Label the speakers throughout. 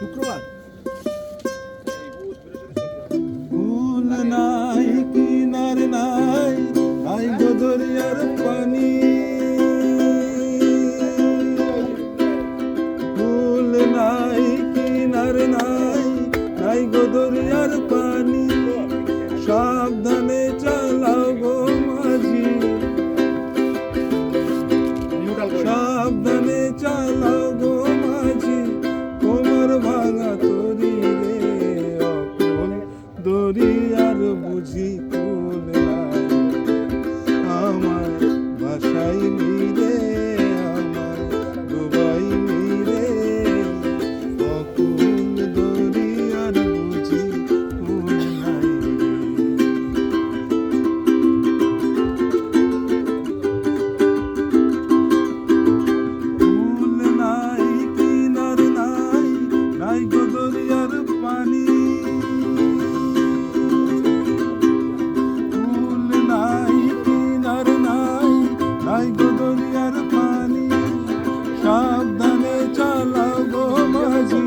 Speaker 1: শুক্রবার
Speaker 2: ফুল নাই কিনার নাই নাই গো দরিয়ার পানি ফুল নাই কিনার নাই নাই গো দরিয়ার পানি সাবধানে চালাও গো মাঝি সাবধানে চালাও গো মাঝি তোমার ভাঙা তরি রে অকুল দরিয়ার বুঝি কুল নাই আমার ভাষাই রে আমার ডুবাই রে অকুল দরিয়ার বুঝি কুল নাই ফুল নাই কিনার নাই নাই গো দরিয়ার পানি ফুল নাই কিনার নাই নাই গো দরিয়ার পানি সাবধানে চালাও গো মাঝি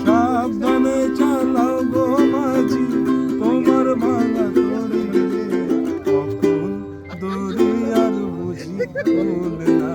Speaker 2: সাবধানে চালাও গো মাঝি তোমার ভাঙা তরি রে অকুল দরিয়ার বুঝি কুল নাই